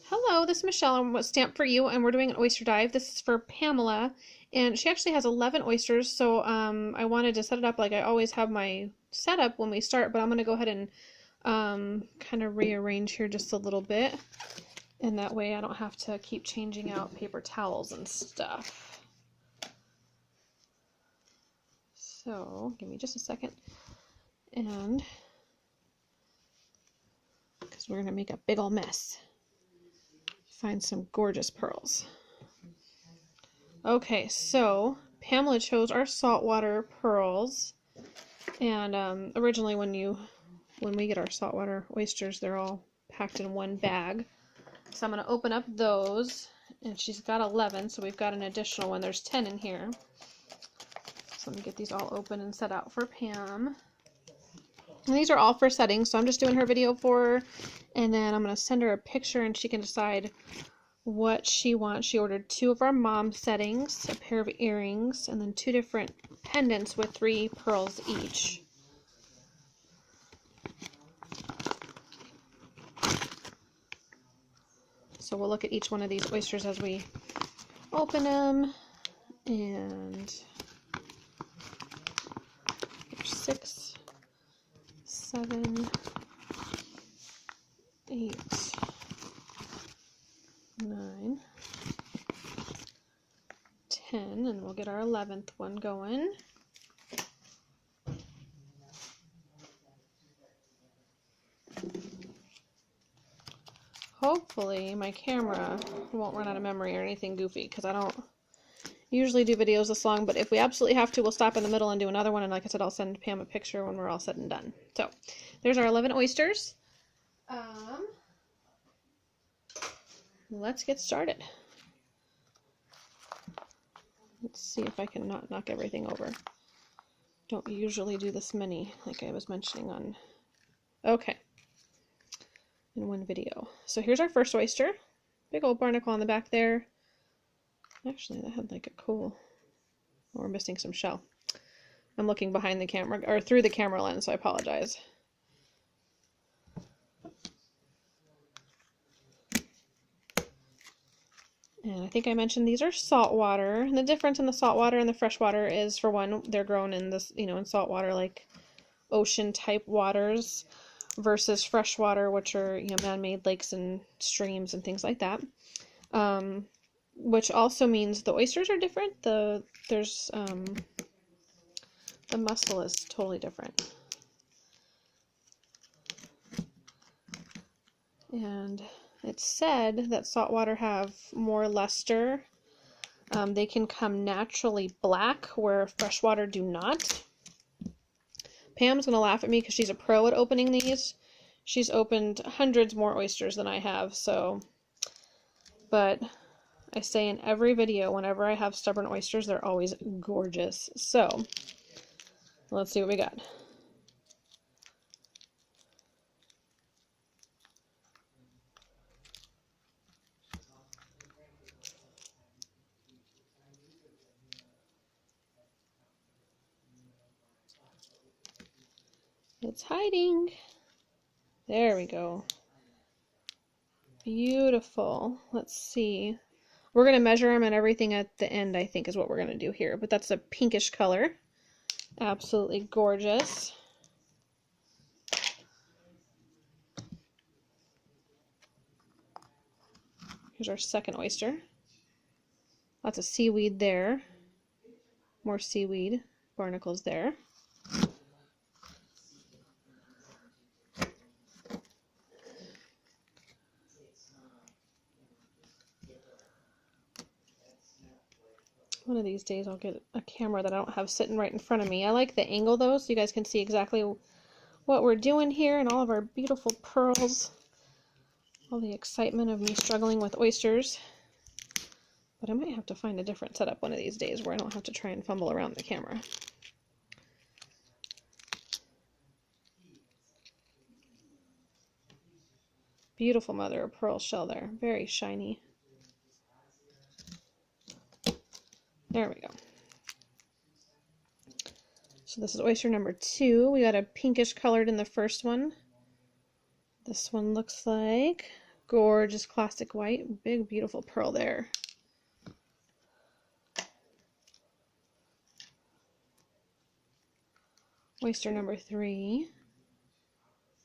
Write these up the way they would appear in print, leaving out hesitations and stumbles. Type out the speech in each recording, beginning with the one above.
Hello, this is Michelle and what's stamped for you, and we're doing an oyster dive. This is for Pamela, and she actually has 11 oysters, so I wanted to set it up like I always have my setup when we start, but I'm going to go ahead and kind of rearrange here just a little bit, and that way I don't have to keep changing out paper towels and stuff. So, give me just a second, and because we're going to make a big ol' mess. Find some gorgeous pearls. Okay, so Pamela chose our saltwater pearls, and originally when we get our saltwater oysters, they're all packed in one bag. So I'm going to open up those, and she's got 11, so we've got an additional one. There's 10 in here. So let me get these all open and set out for Pam. And these are all for settings, so I'm just doing her video for her, and then I'm going to send her a picture and she can decide what she wants. She ordered 2 of our mom settings, a pair of earrings, and then 2 different pendants with 3 pearls each. So we'll look at each one of these oysters as we open them, and there's 6, 7, 8, 9, 10, and we'll get our 11th one going. Hopefully my camera won't run out of memory or anything goofy, because I don't usually do videos this long, but if we absolutely have to, we'll stop in the middle and do another one, and like I said, I'll send Pam a picture when we're all said and done. So there's our 11 oysters. Let's get started. Let's see if I can not knock everything over. Don't usually do this many, like I was mentioning on, okay, in one video. So here's our first oyster. Big old barnacle on the back there. Actually, that had like a cool, oh, we're missing some shell. I'm looking behind the camera, or through the camera lens, so I apologize. And I think I mentioned these are saltwater. And the difference in the saltwater and the freshwater is, for one, they're grown in this, in saltwater, like ocean type waters, versus freshwater, which are, man-made lakes and streams and things like that. Which also means the oysters are different. The muscle is totally different. And it's said that saltwater have more luster. They can come naturally black, where freshwater do not. Pam's going to laugh at me because she's a pro at opening these. She's opened hundreds more oysters than I have, so. But I say in every video, whenever I have stubborn oysters, they're always gorgeous. So, let's see what we got. It's hiding. There we go. Beautiful. Let's see. We're going to measure them and everything at the end, I think, is what we're going to do here. But that's a pinkish color. Absolutely gorgeous. Here's our second oyster. Lots of seaweed there. More seaweed. Barnacles there. One of these days I'll get a camera that I don't have sitting right in front of me. I like the angle though, so you guys can see exactly what we're doing here and all of our beautiful pearls. All the excitement of me struggling with oysters. But I might have to find a different setup one of these days where I don't have to try and fumble around the camera. Beautiful mother of pearl shell there. Very shiny. There we go. So this is oyster number 2. We got a pinkish colored in the first one. This one looks like Gorgeous classic white. Big, beautiful pearl there. Oyster number 3.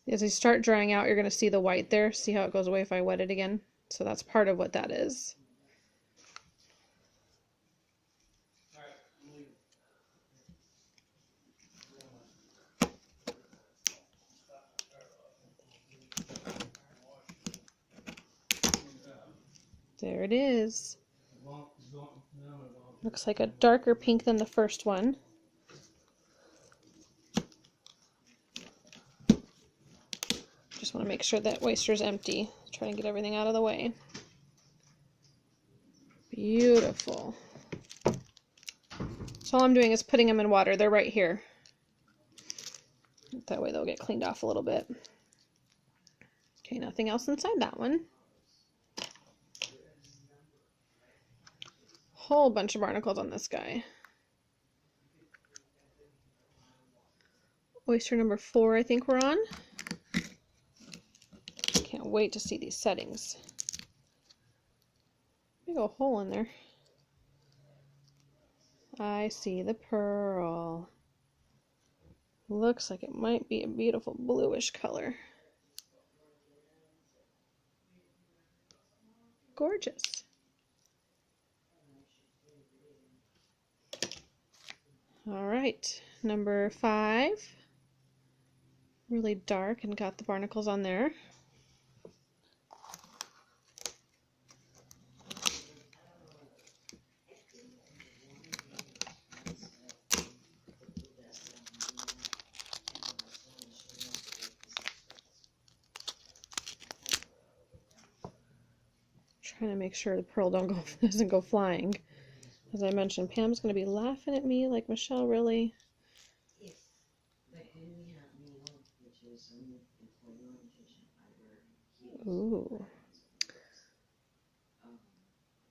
As they start drying out, you're going to see the white there. See how it goes away if I wet it again? So that's part of what that is. There it is. Looks like a darker pink than the first one. Just want to make sure that oyster's empty. Try and get everything out of the way. Beautiful. So all I'm doing is putting them in water. They're right here. That way they'll get cleaned off a little bit. Okay, nothing else inside that one. Whole bunch of barnacles on this guy. Oyster number 4, I think we're on. Can't wait to see these settings. Big old hole in there. I see the pearl. Looks like it might be a beautiful bluish color. Gorgeous. All right, number 5. Really dark and got the barnacles on there. Trying to make sure the pearl doesn't go flying. As I mentioned, Pam's going to be laughing at me like, Michelle, really? Ooh.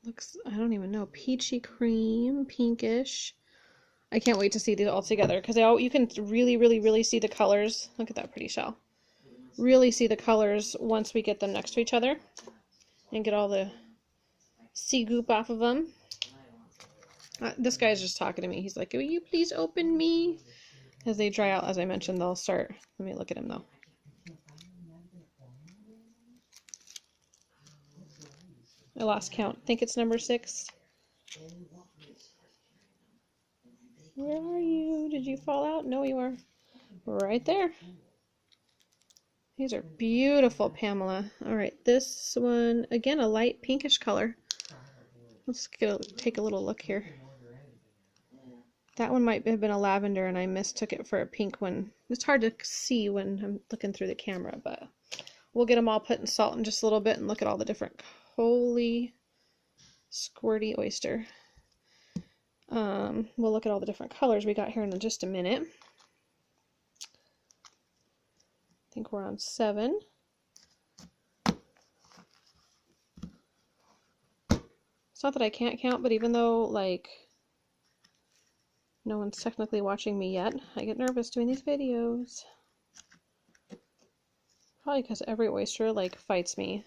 Looks, I don't even know, peachy cream, pinkish. I can't wait to see these all together because you can really see the colors. Look at that pretty shell. Really see the colors once we get them next to each other and get all the sea goop off of them. This guy's just talking to me. He's like, will you please open me? As they dry out, as I mentioned, they'll start. Let me look at him though. I lost count. I think it's number 6. Where are you? Did you fall out? No, you are. Right there. These are beautiful, Pamela. All right, this one, again, a light pinkish color. Let's take a little look here. That one might have been a lavender, and I mistook it for a pink one. It's hard to see when I'm looking through the camera, but we'll get them all put in salt in just a little bit and look at all the different. Holy squirty oyster. We'll look at all the different colors we got here in just a minute. I think we're on 7. It's not that I can't count, but even though, like, no one's technically watching me yet, I get nervous doing these videos. Probably because every oyster, like, fights me.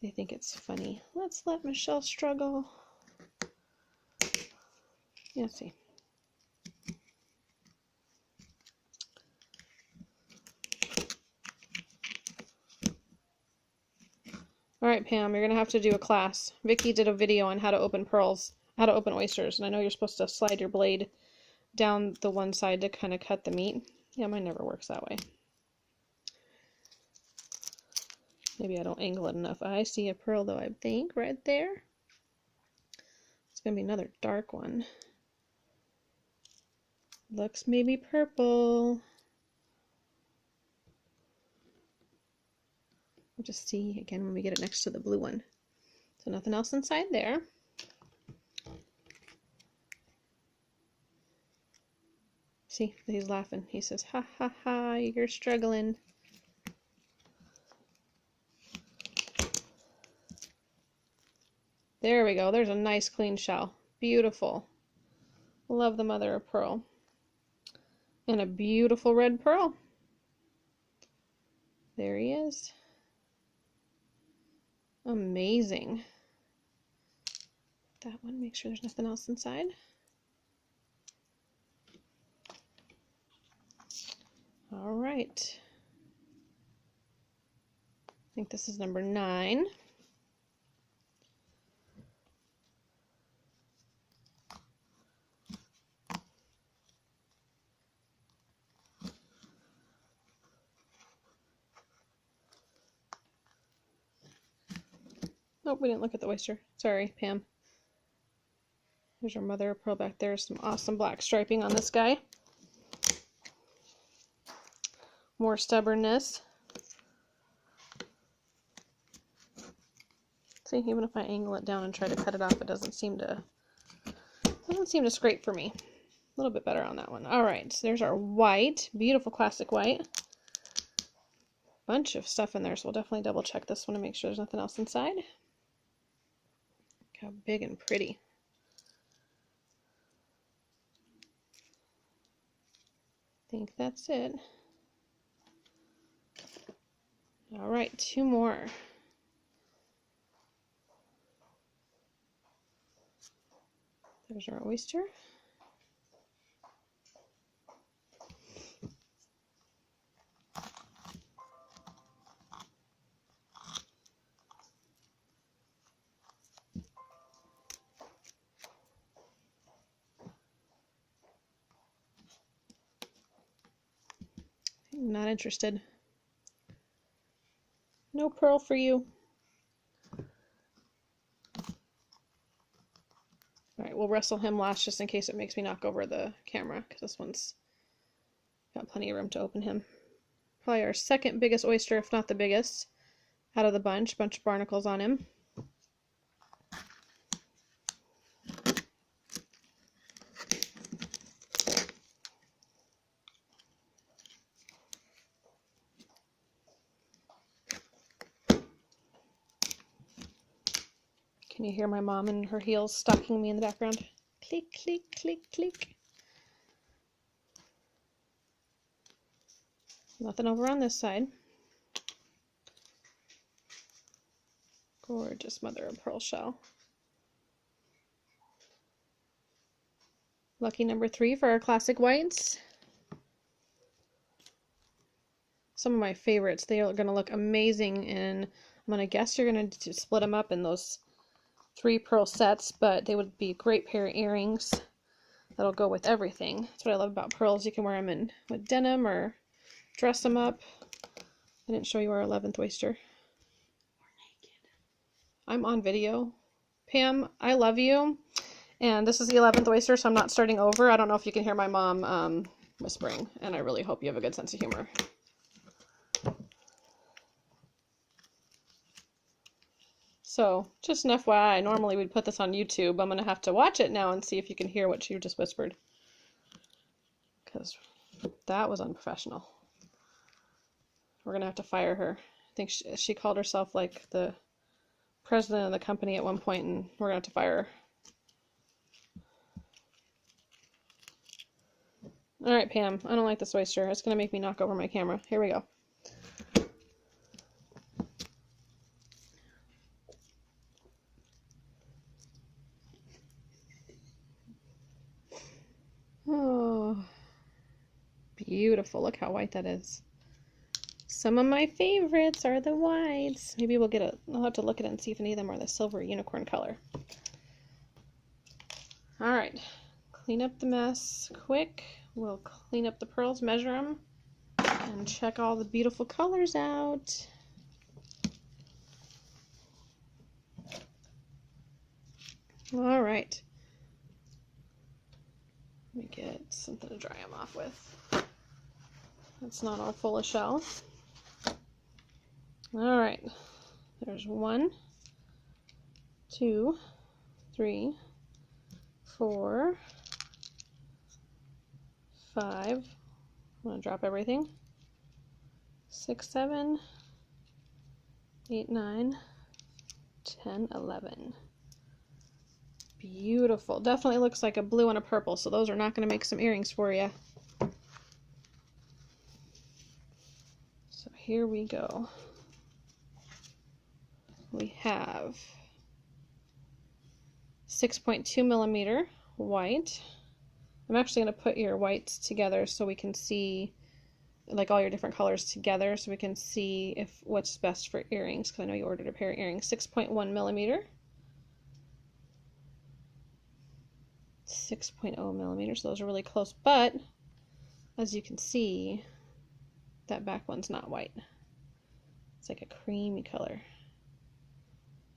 They think it's funny. Let's let Michelle struggle. Yeah, let's see. Alright, Pam, you're going to have to do a class. Vicky did a video on how to open pearls, how to open oysters, and I know you're supposed to slide your blade down the one side to kind of cut the meat. Yeah, mine never works that way. Maybe I don't angle it enough. I see a pearl, though, I think, right there. It's going to be another dark one. Looks maybe purple. We'll just see again when we get it next to the blue one. So nothing else inside there. See, he's laughing. He says, ha ha ha, you're struggling. There we go. There's a nice clean shell. Beautiful. Love the mother of pearl. And a beautiful red pearl. There he is. Amazing. That one, make sure there's nothing else inside. All right. I think this is number 9. Nope, we didn't look at the oyster. Sorry, Pam. There's our mother of pearl back there. Some awesome black striping on this guy. More stubbornness. See, even if I angle it down and try to cut it off, it doesn't seem to scrape for me. A little bit better on that one. All right, so there's our white, beautiful classic white. Bunch of stuff in there, so we'll definitely double check this one to make sure there's nothing else inside. Look how big and pretty. I think that's it. All right, 2 more. There's our oyster. Not interested. No pearl for you. Alright, we'll wrestle him last just in case it makes me knock over the camera, because this one's got plenty of room to open him. Probably our second biggest oyster, if not the biggest, out of the bunch. Bunch of barnacles on him. Can you hear my mom and her heels stalking me in the background? Click, click, click, click. Nothing over on this side. Gorgeous mother of pearl shell. Lucky number 3 for our classic whites. Some of my favorites. They are going to look amazing, and I'm going to guess you're going to split them up in those 3 pearl sets, but they would be a great pair of earrings that'll go with everything. That's what I love about pearls. You can wear them in with denim or dress them up. I didn't show you our 11th oyster. I'm on video. Pam, I love you. And this is the 11th oyster, so I'm not starting over. I don't know if you can hear my mom whispering, and I really hope you have a good sense of humor. So, just an FYI, normally we'd put this on YouTube. I'm going to have to watch it now and see if you can hear what she just whispered. Because that was unprofessional. We're going to have to fire her. I think she called herself like the president of the company at one point, and we're going to have to fire her. Alright, Pam, I don't like this oyster. It's going to make me knock over my camera. Here we go. Oh, beautiful. Look how white that is. Some of my favorites are the whites. Maybe we'll I'll have to look at it and see if any of them are the silver unicorn color. Alright, clean up the mess quick. We'll clean up the pearls, measure them, and check all the beautiful colors out. Alright. Let me get something to dry them off with. That's not all full of shell. Alright. There's 1, 2, 3, 4, 5. I'm going to drop everything. 6, 7, 8, 9, 10, 11. Beautiful. Definitely looks like a blue and a purple, so those are not going to make some earrings for you. So here we go. we have 6.2 millimeter white. I'm actually going to put your whites together so we can see like all your different colors together so we can see if what's best for earrings, because I know you ordered a pair of earrings. 6.1 millimeter, 6.0 millimeters, so those are really close, but as you can see, that back one's not white. It's like a creamy color.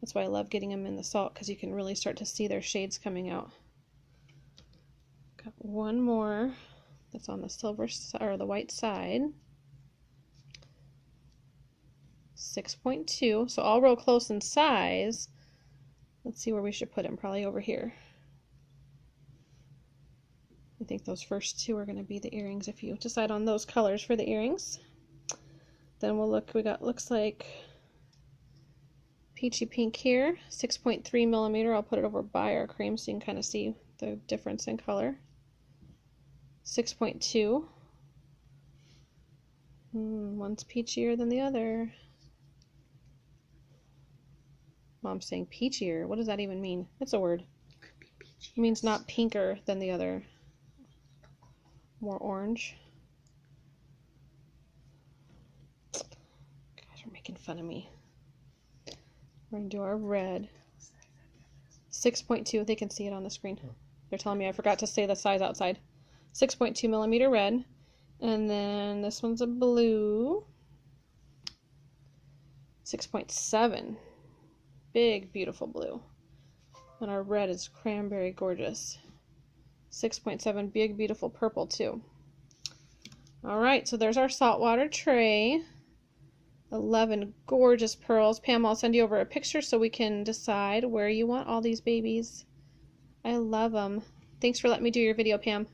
That's why I love getting them in the salt, because you can really start to see their shades coming out. Got one more that's on the silver or the white side. 6.2, so all real close in size. Let's see where we should put them, probably over here. I think those first two are going to be the earrings if you decide on those colors for the earrings. Then we'll look, we got, looks like peachy pink here, 6.3 millimeter. I'll put it over by our cream so you can kind of see the difference in color. 6.2. One's peachier than the other. Mom's saying peachier. What does that even mean? It's a word. It means not pinker than the other. More orange. Guys are making fun of me. We're going to do our red. 6.2. They can see it on the screen. They're telling me I forgot to say the size outside. 6.2 millimeter red. And then this one's a blue. 6.7. Big, beautiful blue. And our red is cranberry gorgeous. 6.7, big, beautiful purple too. Alright, so there's our saltwater tray. 11 gorgeous pearls. Pam, I'll send you over a picture so we can decide where you want all these babies. I love them. Thanks for letting me do your video, Pam.